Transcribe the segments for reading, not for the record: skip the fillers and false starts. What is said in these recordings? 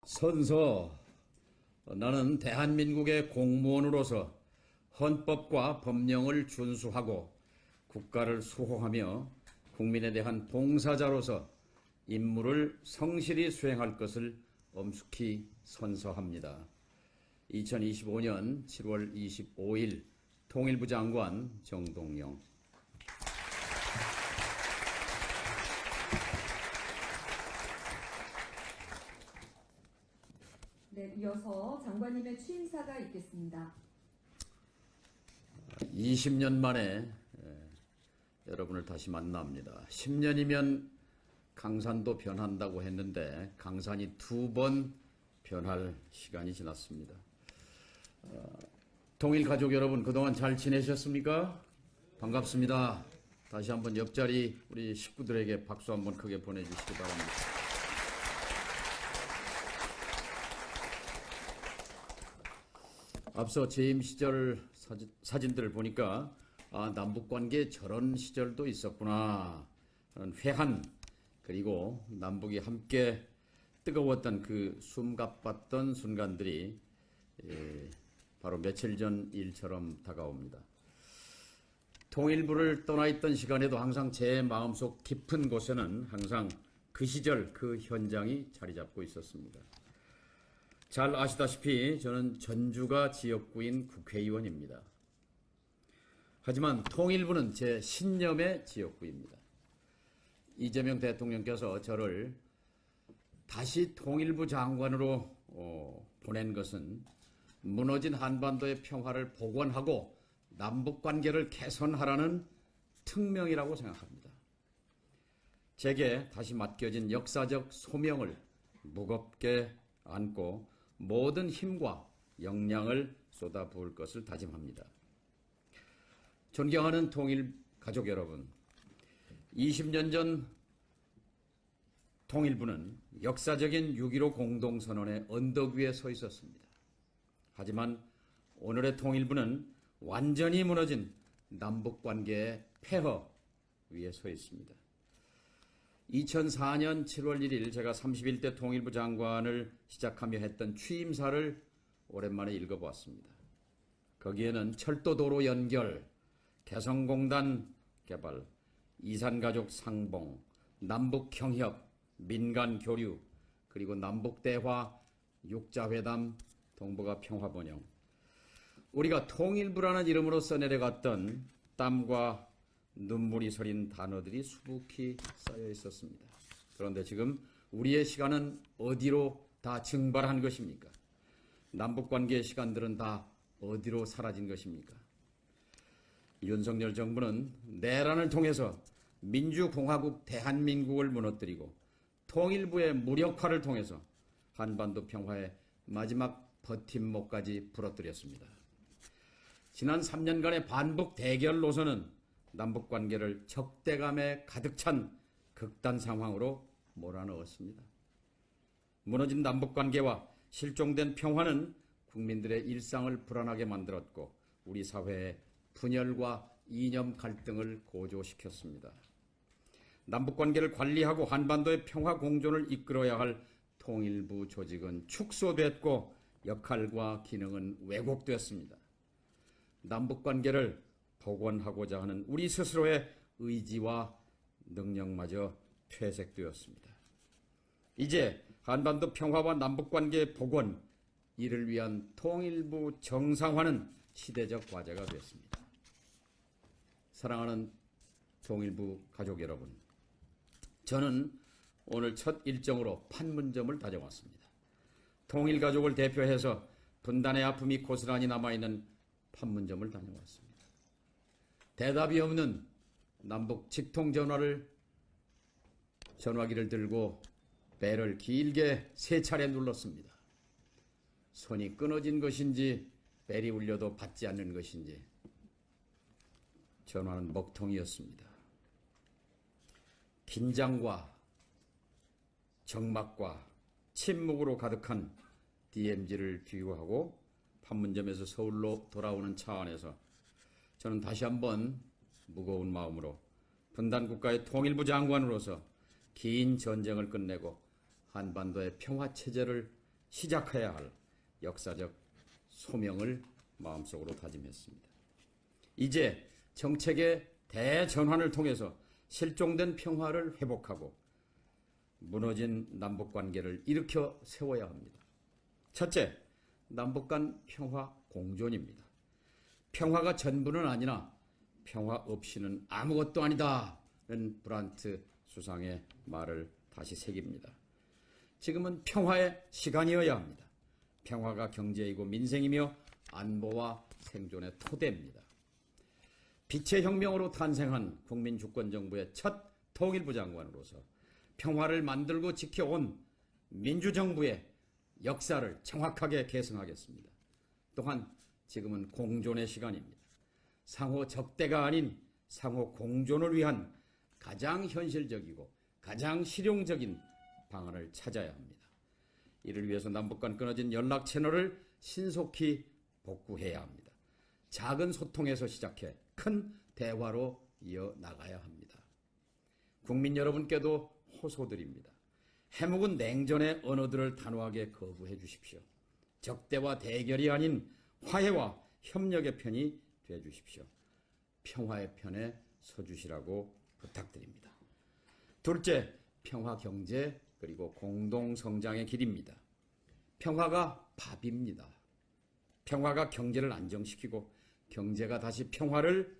선서, 나는 대한민국의 공무원으로서 헌법과 법령을 준수하고 국가를 수호하며 국민에 대한 봉사자로서 임무를 성실히 수행할 것을 엄숙히 선서합니다. 2025년 7월 25일 통일부 장관 정동영. 네, 이어서 장관님의 취임사가 있겠습니다. 20년 만에 여러분을 다시 만납니다. 10년이면 강산도 변한다고 했는데 강산이 2번 변할 시간이 지났습니다. 통일가족 여러분, 그동안 잘 지내셨습니까? 반갑습니다. 다시 한번 옆자리 우리 식구들에게 박수 한번 크게 보내주시기 바랍니다. 앞서 재임 시절 사진들을 보니까 남북관계에 저런 시절도 있었구나 하는 회한, 그리고 남북이 함께 뜨거웠던 그 숨가빴던 순간들이 바로 며칠 전 일처럼 다가옵니다. 통일부를 떠나 있던 시간에도 항상 제 마음속 깊은 곳에는 항상 그 시절 그 현장이 자리 잡고 있었습니다. 잘 아시다시피 저는 전주가 지역구인 국회의원입니다. 하지만 통일부는 제 신념의 지역구입니다. 이재명 대통령께서 저를 다시 통일부 장관으로 보낸 것은 무너진 한반도의 평화를 복원하고 남북관계를 개선하라는 특명이라고 생각합니다. 제게 다시 맡겨진 역사적 소명을 무겁게 안고 모든 힘과 역량을 쏟아부을 것을 다짐합니다. 존경하는 통일 가족 여러분, 20년 전 통일부는 역사적인 6.15 공동선언의 언덕 위에 서 있었습니다. 하지만 오늘의 통일부는 완전히 무너진 남북관계의 폐허 위에 서 있습니다. 2004년 7월 1일 제가 31대 통일부 장관을 시작하며 했던 취임사를 오랜만에 읽어보았습니다. 거기에는 철도도로 연결, 개성공단 개발, 이산가족 상봉, 남북경협, 민간교류, 그리고 남북대화, 육자회담, 동북아 평화번영, 우리가 통일부라는 이름으로 써내려갔던 땀과 눈물이 서린 단어들이 수북히 쌓여 있었습니다. 그런데 지금 우리의 시간은 어디로 다 증발한 것입니까? 남북관계의 시간들은 다 어디로 사라진 것입니까? 윤석열 정부는 내란을 통해서 민주공화국 대한민국을 무너뜨리고 통일부의 무력화를 통해서 한반도 평화의 마지막 버팀목까지 부러뜨렸습니다. 지난 3년간의 반복 대결 노선은 남북관계를 적대감에 가득 찬 극단 상황으로 몰아넣었습니다. 무너진 남북관계와 실종된 평화는 국민들의 일상을 불안하게 만들었고 우리 사회의 분열과 이념 갈등을 고조시켰습니다. 남북관계를 관리하고 한반도의 평화 공존을 이끌어야 할 통일부 조직은 축소됐고 역할과 기능은 왜곡됐습니다. 남북관계를 복원하고자 하는 우리 스스로의 의지와 능력마저 퇴색되었습니다. 이제 한반도 평화와 남북관계의 복원, 이를 위한 통일부 정상화는 시대적 과제가 됐습니다. 사랑하는 통일부 가족 여러분, 저는 오늘 첫 일정으로 판문점을 다녀왔습니다. 통일가족을 대표해서 분단의 아픔이 고스란히 남아있는 판문점을 다녀왔습니다. 대답이 없는 남북 전화기를 들고 벨을 길게 3차례 눌렀습니다. 손이 끊어진 것인지 벨이 울려도 받지 않는 것인지 전화는 먹통이었습니다. 긴장과 적막과 침묵으로 가득한 DMZ를 귀국하고 판문점에서 서울로 돌아오는 차 안에서 저는 다시 한번 무거운 마음으로 분단국가의 통일부 장관으로서 긴 전쟁을 끝내고 한반도의 평화체제를 시작해야 할 역사적 소명을 마음속으로 다짐했습니다. 이제 정책의 대전환을 통해서 실종된 평화를 회복하고 무너진 남북관계를 일으켜 세워야 합니다. 첫째, 남북 간 평화 공존입니다. 평화가 전부는 아니나 평화 없이는 아무것도 아니다는 브란트 수상의 말을 다시 새깁니다. 지금은 평화의 시간이어야 합니다. 평화가 경제이고 민생이며 안보와 생존의 토대입니다. 빛의 혁명으로 탄생한 국민주권정부의 첫 통일부 장관으로서 평화를 만들고 지켜온 민주정부의 역사를 정확하게 계승하겠습니다. 또한 지금은 공존의 시간입니다. 상호 적대가 아닌 상호 공존을 위한 가장 현실적이고 가장 실용적인 방안을 찾아야 합니다. 이를 위해서 남북 간 끊어진 연락 채널을 신속히 복구해야 합니다. 작은 소통에서 시작해 큰 대화로 이어나가야 합니다. 국민 여러분께도 호소드립니다. 해묵은 냉전의 언어들을 단호하게 거부해 주십시오. 적대와 대결이 아닌 화해와 협력의 편이 되어 주십시오. 평화의 편에 서주시라고 부탁드립니다. 둘째, 평화 경제 그리고 공동 성장의 길입니다. 평화가 밥입니다. 평화가 경제를 안정시키고 경제가 다시 평화를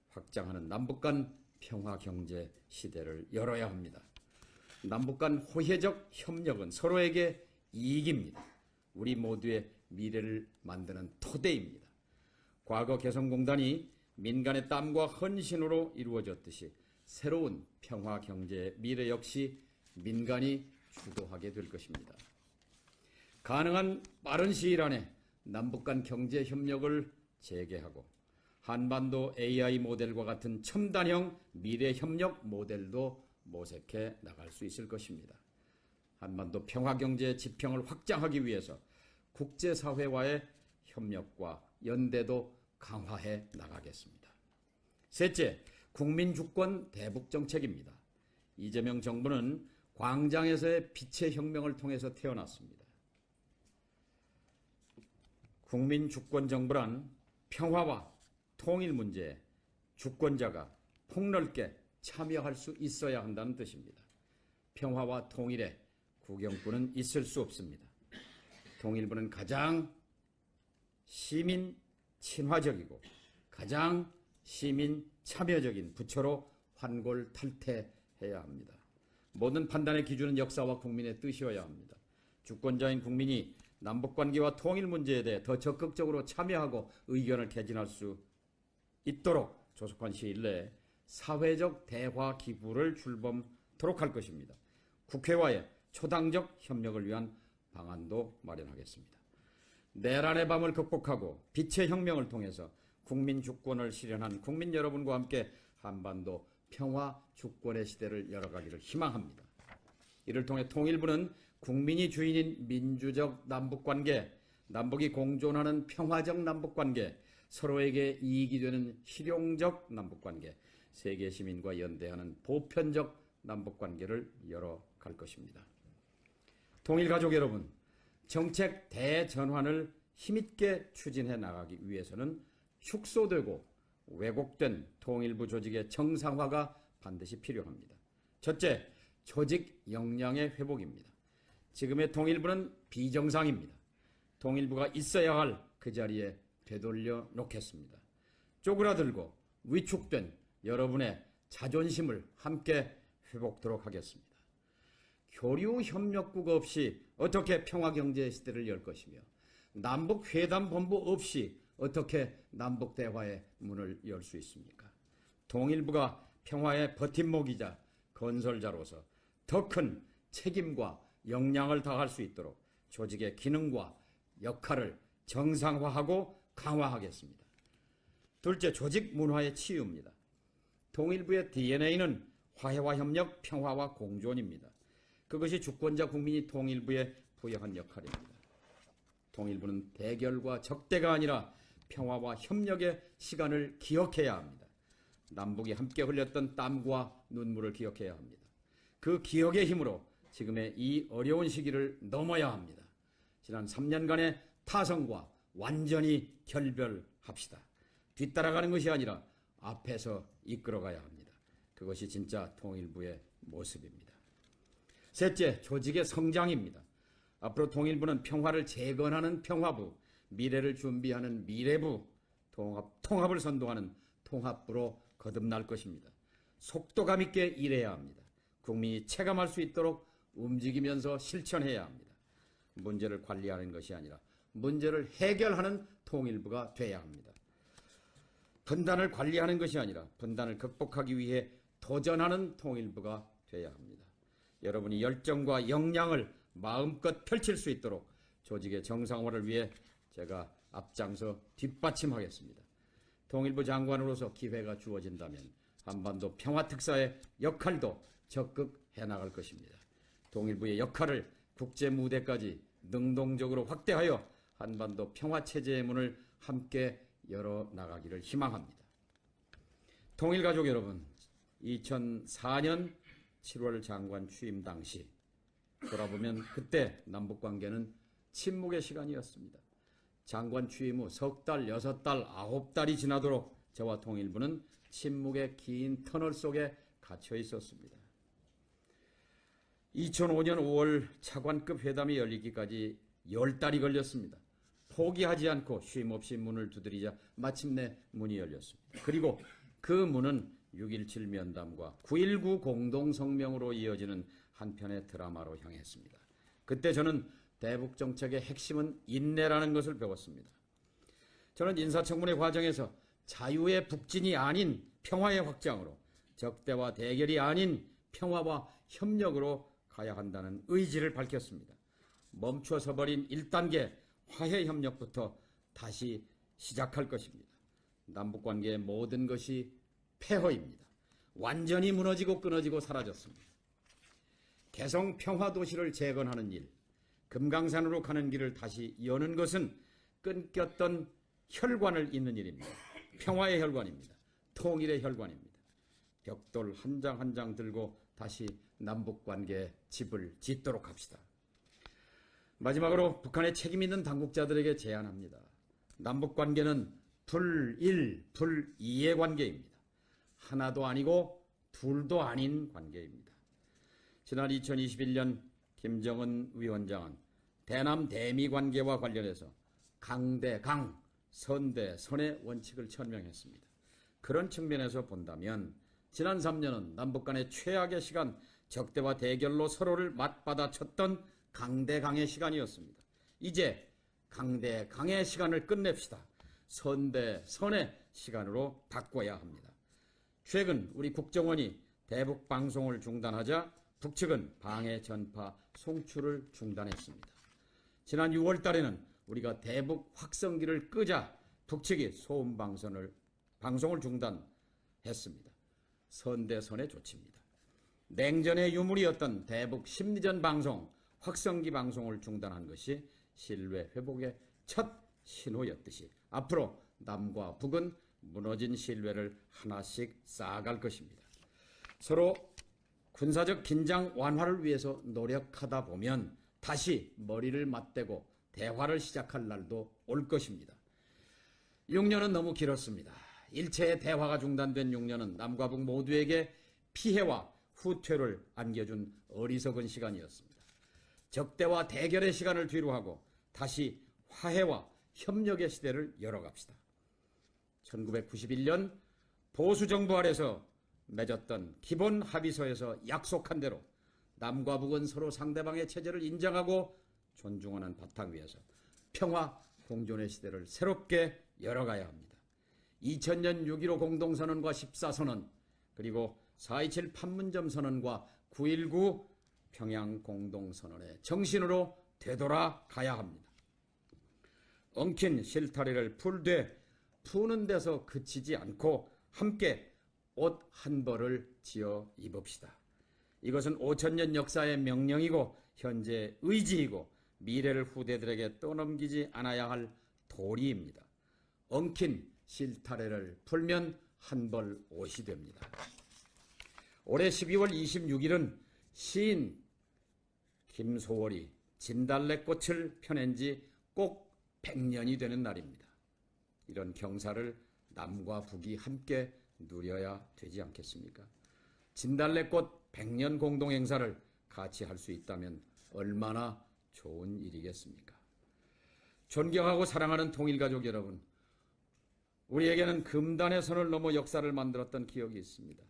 확장하는 남북 간 평화 경제 시대를 열어야 합니다. 남북 간 호혜적 협력은 서로에게 이익입니다. 우리 모두의 미래를 만드는 토대입니다. 과거 개성공단이 민간의 땀과 헌신으로 이루어졌듯이 새로운 평화 경제의 미래 역시 민간이 주도하게 될 것입니다. 가능한 빠른 시일 안에 남북 간 경제 협력을 재개하고 한반도 AI 모델과 같은 첨단형 미래 협력 모델도 모색해 나갈 수 있을 것입니다. 한반도 평화 경제 지평을 확장하기 위해서 국제사회와의 협력과 연대도 강화해 나가겠습니다. 셋째, 국민주권 대북 정책입니다. 이재명 정부는 광장에서의 빛의 혁명을 통해서 태어났습니다. 국민주권 정부란 평화와 통일 문제에 주권자가 폭넓게 참여할 수 있어야 한다는 뜻입니다. 평화와 통일에 국영부는 있을 수 없습니다. 통일부는 가장 시민 친화적이고 가장 시민 참여적인 부처로 환골탈태해야 합니다. 모든 판단의 기준은 역사와 국민의 뜻이어야 합니다. 주권자인 국민이 남북관계와 통일 문제에 대해 더 적극적으로 참여하고 의견을 개진할 수 있도록 조속한 시일 내에 사회적 대화 기구를 출범토록 할 것입니다. 국회와의 초당적 협력을 위한 방안도 마련하겠습니다. 내란의 밤을 극복하고 빛의 혁명을 통해서 국민 주권을 실현한 국민 여러분과 함께 한반도 평화 주권의 시대를 열어가기를 희망합니다. 이를 통해 통일부는 국민이 주인인 민주적 남북관계, 남북이 공존하는 평화적 남북관계, 서로에게 이익이 되는 실용적 남북관계, 세계 시민과 연대하는 보편적 남북관계를 열어갈 것입니다. 통일가족 여러분, 정책 대전환을 힘있게 추진해 나가기 위해서는 축소되고 왜곡된 통일부 조직의 정상화가 반드시 필요합니다. 첫째, 조직 역량의 회복입니다. 지금의 통일부는 비정상입니다. 통일부가 있어야 할 그 자리에 되돌려 놓겠습니다. 쪼그라들고 위축된 여러분의 자존심을 함께 회복토록 하겠습니다. 교류협력국 없이 어떻게 평화경제 시대를 열 것이며 남북회담본부 없이 어떻게 남북대화의 문을 열 수 있습니까? 통일부가 평화의 버팀목이자 건설자로서 더 큰 책임과 역량을 다할 수 있도록 조직의 기능과 역할을 정상화하고 강화하겠습니다. 둘째, 조직 문화의 치유입니다. 통일부의 DNA는 화해와 협력, 평화와 공존입니다. 그것이 주권자 국민이 통일부에 부여한 역할입니다. 통일부는 대결과 적대가 아니라 평화와 협력의 시간을 기억해야 합니다. 남북이 함께 흘렸던 땀과 눈물을 기억해야 합니다. 그 기억의 힘으로 지금의 이 어려운 시기를 넘어야 합니다. 지난 3년간의 타성과 완전히 결별합시다. 뒤따라가는 것이 아니라 앞에서 이끌어가야 합니다. 그것이 진짜 통일부의 모습입니다. 셋째, 조직의 성장입니다. 앞으로 통일부는 평화를 재건하는 평화부, 미래를 준비하는 미래부, 통합을 선도하는 통합부로 거듭날 것입니다. 속도감 있게 일해야 합니다. 국민이 체감할 수 있도록 움직이면서 실천해야 합니다. 문제를 관리하는 것이 아니라 문제를 해결하는 통일부가 돼야 합니다. 분단을 관리하는 것이 아니라 분단을 극복하기 위해 도전하는 통일부가 돼야 합니다. 여러분이 열정과 역량을 마음껏 펼칠 수 있도록 조직의 정상화를 위해 제가 앞장서 뒷받침하겠습니다. 통일부 장관으로서 기회가 주어진다면 한반도 평화특사의 역할도 적극 해나갈 것입니다. 통일부의 역할을 국제 무대까지 능동적으로 확대하여 한반도 평화체제의 문을 함께 열어나가기를 희망합니다. 통일가족 여러분, 2004년 7월 장관 취임 당시 돌아보면 그때 남북관계는 침묵의 시간이었습니다. 장관 취임 후 석 달, 6달, 9달이 지나도록 저와 통일부는 침묵의 긴 터널 속에 갇혀 있었습니다. 2005년 5월 차관급 회담이 열리기까지 10달이 걸렸습니다. 포기하지 않고 쉼없이 문을 두드리자 마침내 문이 열렸습니다. 그리고 그 문은 6.17 면담과 9.19 공동성명으로 이어지는 한편의 드라마로 향했습니다. 그때 저는 대북 정책의 핵심은 인내라는 것을 배웠습니다. 저는 인사청문회 과정에서 자유의 북진이 아닌 평화의 확장으로, 적대와 대결이 아닌 평화와 협력으로 가야 한다는 의지를 밝혔습니다. 멈춰서 버린 1단계 화해 협력부터 다시 시작할 것입니다. 남북관계의 모든 것이 폐허입니다. 완전히 무너지고 끊어지고 사라졌습니다. 개성 평화도시를 재건하는 일, 금강산으로 가는 길을 다시 여는 것은 끊겼던 혈관을 잇는 일입니다. 평화의 혈관입니다. 통일의 혈관입니다. 벽돌 한 장 한 장 들고 다시 남북관계의 집을 짓도록 합시다. 마지막으로 북한의 책임 있는 당국자들에게 제안합니다. 남북관계는 불1, 불2의 관계입니다. 하나도 아니고 둘도 아닌 관계입니다. 지난 2021년 김정은 위원장은 대남 대미 관계와 관련해서 강대강, 선대선의 원칙을 천명했습니다. 그런 측면에서 본다면 지난 3년은 남북 간의 최악의 시간, 적대와 대결로 서로를 맞받아쳤던 강대강의 시간이었습니다. 이제 강대강의 시간을 끝냅시다. 선대선의 시간으로 바꿔야 합니다. 최근 우리 국정원이 대북 방송을 중단하자 북측은 방해 전파 송출을 중단했습니다. 지난 6월 달에는 우리가 대북 확성기를 끄자 북측이 소음 방송을 중단했습니다. 선대선의 조치입니다. 냉전의 유물이었던 대북 심리전 방송, 확성기 방송을 중단한 것이 신뢰 회복의 첫 신호였듯이 앞으로 남과 북은 무너진 신뢰를 하나씩 쌓아갈 것입니다. 서로 군사적 긴장 완화를 위해서 노력하다 보면 다시 머리를 맞대고 대화를 시작할 날도 올 것입니다. 6년은 너무 길었습니다. 일체의 대화가 중단된 6년은 남과 북 모두에게 피해와 후퇴를 안겨준 어리석은 시간이었습니다. 적대와 대결의 시간을 뒤로하고 다시 화해와 협력의 시대를 열어갑시다. 1991년 보수정부 아래서 맺었던 기본 합의서에서 약속한 대로 남과 북은 서로 상대방의 체제를 인정하고 존중하는 바탕 위에서 평화 공존의 시대를 새롭게 열어가야 합니다. 2000년 6.15 공동선언과 14선언, 그리고 4.27 판문점 선언과 9.19 평양 공동선언의 정신으로 되돌아가야 합니다. 엉킨 실타래를 풀되 푸는 데서 그치지 않고 함께 옷 한 벌을 지어 입읍시다. 이것은 5000년 역사의 명령이고 현재 의지이고 미래를 후대들에게 떠넘기지 않아야 할 도리입니다. 엉킨 실타래를 풀면 한 벌 옷이 됩니다. 올해 12월 26일은 시인 김소월이 진달래꽃을 펴낸 지 꼭 100년이 되는 날입니다. 이런 경사를 남과 북이 함께 누려야 되지 않겠습니까? 진달래꽃 100년 공동 행사를 같이 할 수 있다면 얼마나 좋은 일이겠습니까? 존경하고 사랑하는 통일가족 여러분, 우리에게는 금단의 선을 넘어 역사를 만들었던 기억이 있습니다.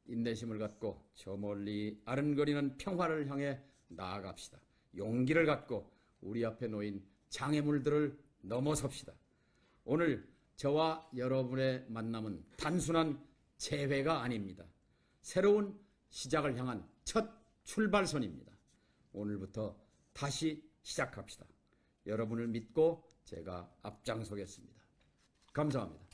인내심을 갖고 저 멀리 아른거리는 평화를 향해 나아갑시다. 용기를 갖고 우리 앞에 놓인 장애물들을 넘어섭시다. 오늘 저와 여러분의 만남은 단순한 재회가 아닙니다. 새로운 시작을 향한 첫 출발선입니다. 오늘부터 다시 시작합시다. 여러분을 믿고 제가 앞장서겠습니다. 감사합니다.